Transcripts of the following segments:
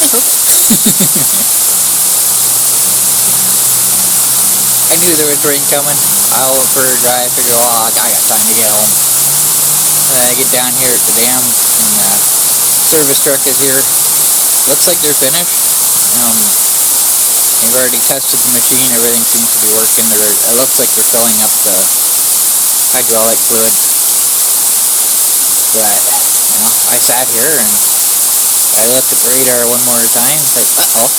I knew there was rain coming. I went for a drive, figured, oh, I got time to get home. And I get down here at the dam, and the service truck is here. Looks like they're finished. They've already tested the machine, everything seems to be working. It looks like they're filling up the hydraulic fluid. But, I sat here and I looked at the radar one more time. It's like, uh-oh.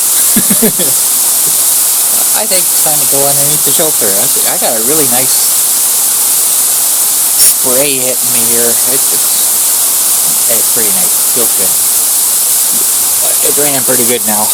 I think it's time to go underneath the shelter. I got a really nice spray hitting me here. It's pretty nice. Feels good. It's raining pretty good now.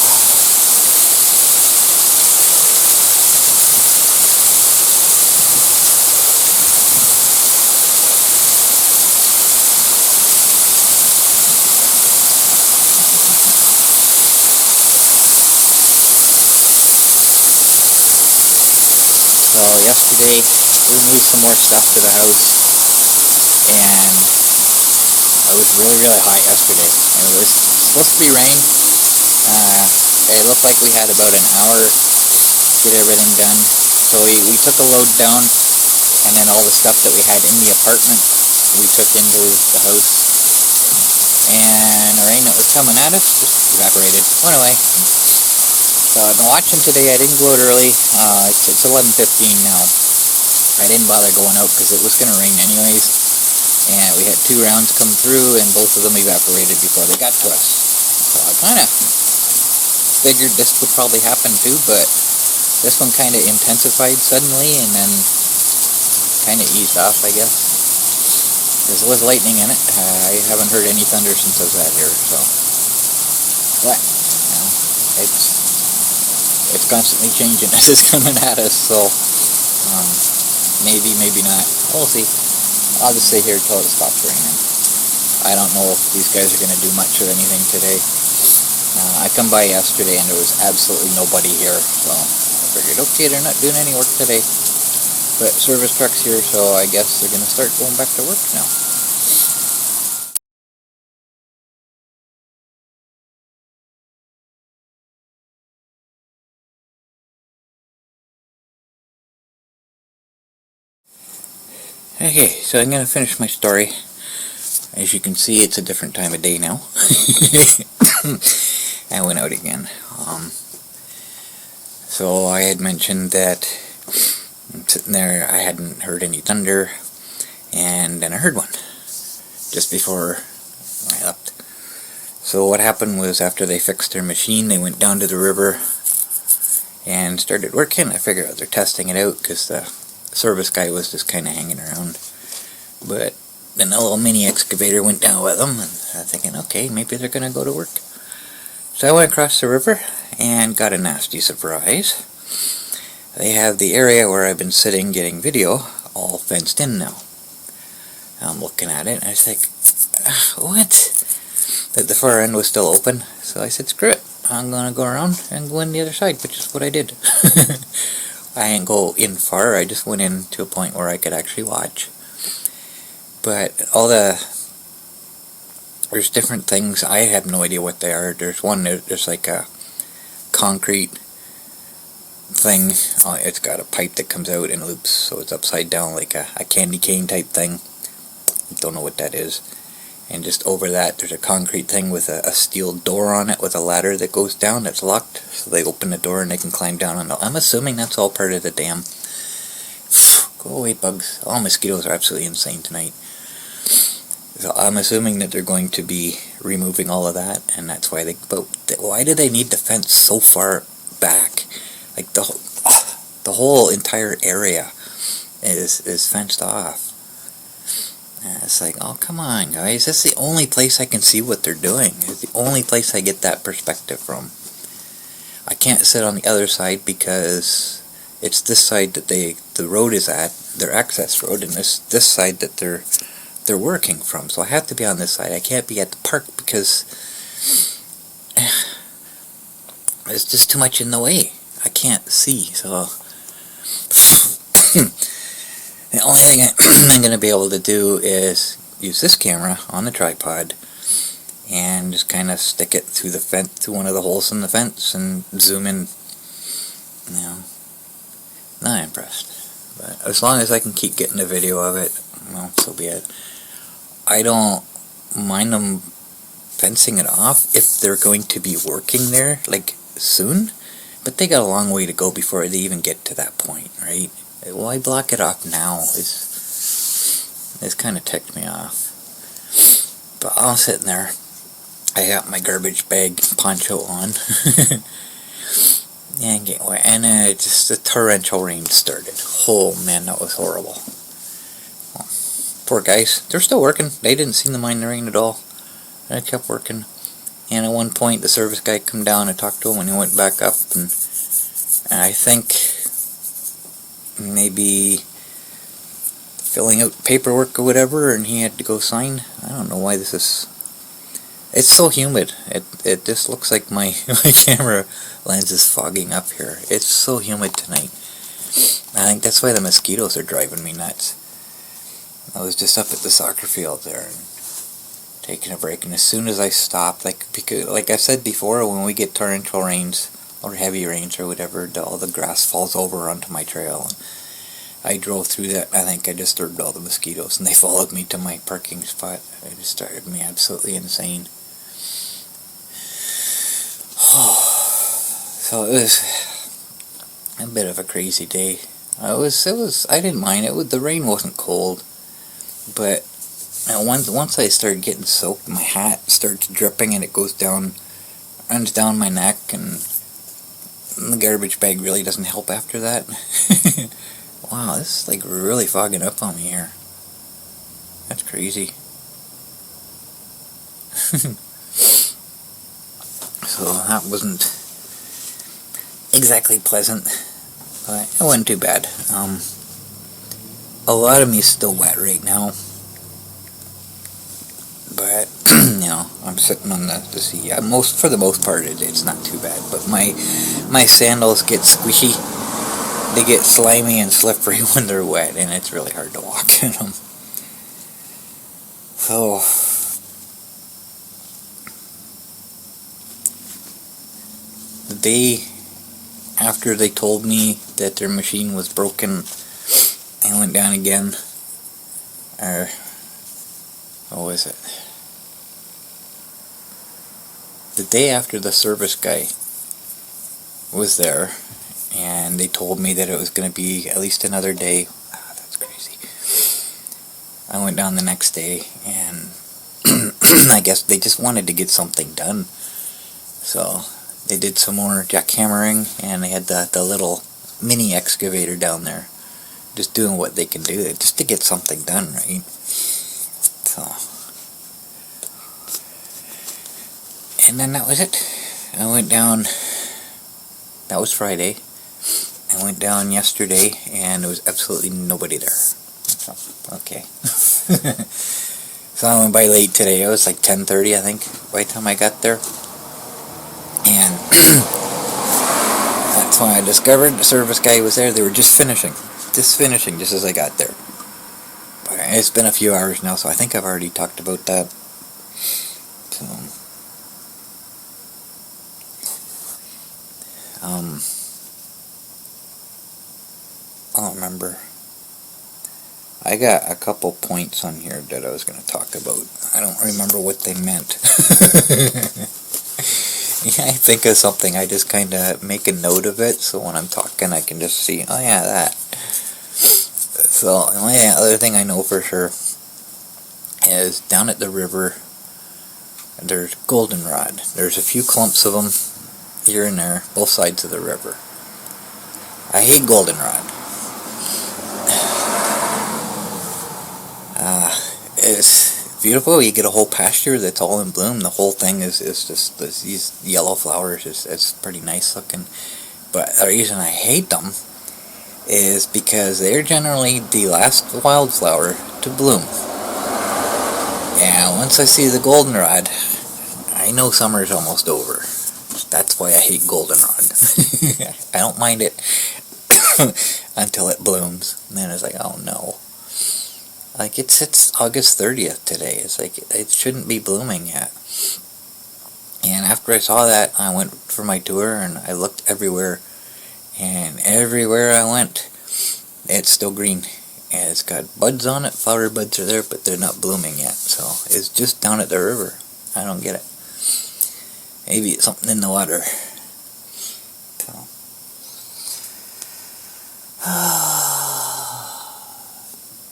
So yesterday we moved some more stuff to the house, and it was really hot yesterday. It was supposed to be rain. It looked like we had about an hour to get everything done. So we took a load down, and then all the stuff that we had in the apartment we took into the house. And the rain that was coming at us just evaporated, went away. So I've been watching today. I didn't go out early. It's 11:15 now. I didn't bother going out because it was going to rain anyways. And we had 2 rounds come through, and both of them evaporated before they got to us. So I kind of figured this would probably happen too, but this one kind of intensified suddenly and then kind of eased off, I guess. There was lightning in it. I haven't heard any thunder since I was out here, so. But, it's constantly changing as it's coming at us, so maybe not. We'll see. I'll just stay here until it stops raining. I don't know if these guys are going to do much or anything today. I come by yesterday and there was absolutely nobody here, so I figured, okay, they're not doing any work today. But service truck's here, so I guess they're going to start going back to work now. Okay, so I'm going to finish my story. As you can see, it's a different time of day now. I went out again. So I had mentioned that I'm sitting there, I hadn't heard any thunder, and then I heard one just before I left. So what happened was, after they fixed their machine, they went down to the river and started working. I figured out they're testing it out because the service guy was just kind of hanging around. But then a little mini excavator went down with them, and I'm thinking, okay, maybe they're going to go to work. So I went across the river and got a nasty surprise. They have the area where I've been sitting getting video all fenced in now. I'm looking at it and I was like, what? That the far end was still open. So I said, screw it, I'm going to go around and go in the other side, which is what I did. I didn't go in far, I just went in to a point where I could actually watch. But there's different things, I have no idea what they are. There's one, there's like a concrete thing, it's got a pipe that comes out and loops, so it's upside down like a candy cane type thing. Don't know what that is. And just over that, there's a concrete thing with a steel door on it with a ladder that goes down that's locked. So they open the door and they can climb down on it. I'm assuming that's all part of the dam. Go away, bugs. All mosquitoes are absolutely insane tonight. So I'm assuming that they're going to be removing all of that, and that's why but why do they need the fence so far back? Like the whole entire area is fenced off. It's like, oh, come on, guys. That's the only place I can see what they're doing. It's the only place I get that perspective from. I can't sit on the other side because it's this side that the road is at, their access road, and this side that they're working from. So I have to be on this side. I can't be at the park because there's just too much in the way. I can't see, so the only thing I'm going to be able to do is use this camera on the tripod and just kind of stick it through the fence, through one of the holes in the fence, and zoom in. You know, not impressed. But as long as I can keep getting a video of it, well, so be it. I don't mind them fencing it off if they're going to be working there, like, soon. But they got a long way to go before they even get to that point, right? Why block it off now? It's kind of ticked me off. But I was sitting there. I got my garbage bag poncho on. And get wet. And just the torrential rain started. Oh man, that was horrible. Well, poor guys. They're still working. They didn't seem to mind the rain at all. I kept working. And at one point, the service guy come down and talked to him, and he went back up, and I think maybe filling out paperwork or whatever, and he had to go sign. I don't know why this is. It's so humid. It just looks like my camera lens is fogging up here. It's so humid tonight. I think that's why the mosquitoes are driving me nuts. I was just up at the soccer field there, and taking a break, and as soon as I stopped, because I said before, when we get torrential rains or heavy rains or whatever, all the grass falls over onto my trail. And I drove through that. I think I disturbed all the mosquitoes, and they followed me to my parking spot. It just started me absolutely insane. So it was a bit of a crazy day. I didn't mind it. The rain wasn't cold, but once I started getting soaked, my hat starts dripping and it runs down my neck, and the garbage bag really doesn't help after that. Wow, this is like really fogging up on me here. That's crazy. So that wasn't exactly pleasant, but it wasn't too bad. A lot of me is still wet right now. But, I'm sitting on the seat. For the most part, it's not too bad. But my sandals get squishy. They get slimy and slippery when they're wet, and it's really hard to walk in them. So, the day after they told me that their machine was broken, I went down again. What was it? The day after the service guy was there, and they told me that it was going to be at least another day. That's crazy. I went down the next day, and I guess they just wanted to get something done. So they did some more jackhammering, and they had the little mini excavator down there, just doing what they can do, just to get something done, right? So, and then that was it. I went down, that was Friday. I went down yesterday, and there was absolutely nobody there. So, okay. So I went by late today. It was like 10:30, I think, by the time I got there. And that's when I discovered the service guy was there. They were just finishing just as I got there. But it's been a few hours now, so I think I've already talked about that. So, I don't remember. I got a couple points on here that I was going to talk about. I don't remember what they meant. Yeah, I think of something, I just kind of make a note of it, so when I'm talking I can just see, oh yeah, that. So, the only other thing I know for sure is down at the river, there's goldenrod. There's a few clumps of them here and there, both sides of the river. I hate goldenrod. It's beautiful. You get a whole pasture that's all in bloom. The whole thing is just these yellow flowers. It's pretty nice looking. But the reason I hate them is because they're generally the last wildflower to bloom. And once I see the goldenrod, I know summer's almost over. That's why I hate goldenrod. I don't mind it until it blooms. And then it's like, oh no. Like, it's August 30th today. It's like, it shouldn't be blooming yet. And after I saw that, I went for my tour and I looked everywhere. And everywhere I went, it's still green. And it's got buds on it, flower buds are there, but they're not blooming yet. So it's just down at the river. I don't get it. Maybe it's something in the water.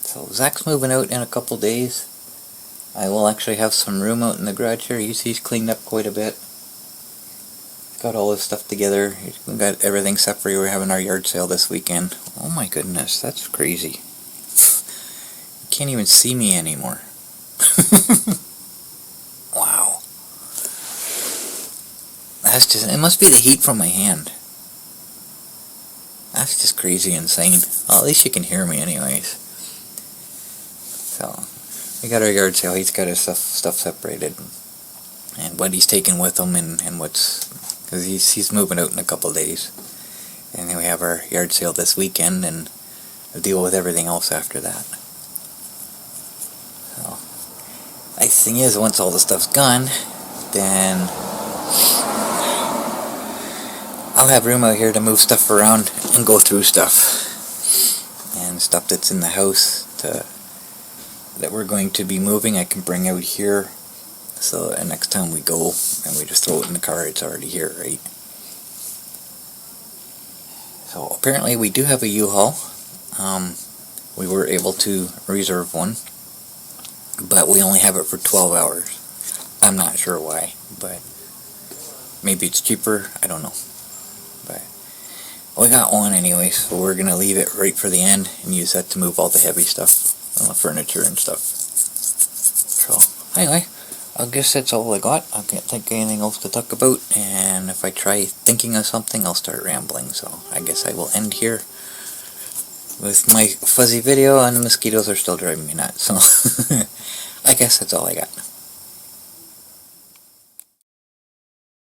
So Zach's moving out in a couple days. I will actually have some room out in the garage here. He's cleaned up quite a bit. Got all his stuff together. We got everything set for you. We're having our yard sale this weekend. Oh my goodness, that's crazy. You can't even see me anymore. Wow. That's just, it must be the heat from my hand. That's just crazy insane. Well, at least you can hear me anyways. So, we got our yard sale. He's got his stuff separated. And what he's taking with him and what's... Because he's moving out in a couple days. And then we have our yard sale this weekend and we'll deal with everything else after that. So, nice thing is, once all the stuff's gone, then I'll have room out here to move stuff around and go through stuff. And stuff that's in the house that we're going to be moving, I can bring out here. So that next time we go and we just throw it in the car, it's already here, right? So apparently we do have a U-Haul. We were able to reserve one, but we only have it for 12 hours. I'm not sure why, but maybe it's cheaper, I don't know. But we got one anyway, so we're going to leave it right for the end and use that to move all the heavy stuff, furniture and stuff. So anyway, I guess that's all I got. I can't think of anything else to talk about, and if I try thinking of something, I'll start rambling. So I guess I will end here with my fuzzy video, and the mosquitoes are still driving me nuts. So I guess that's all I got.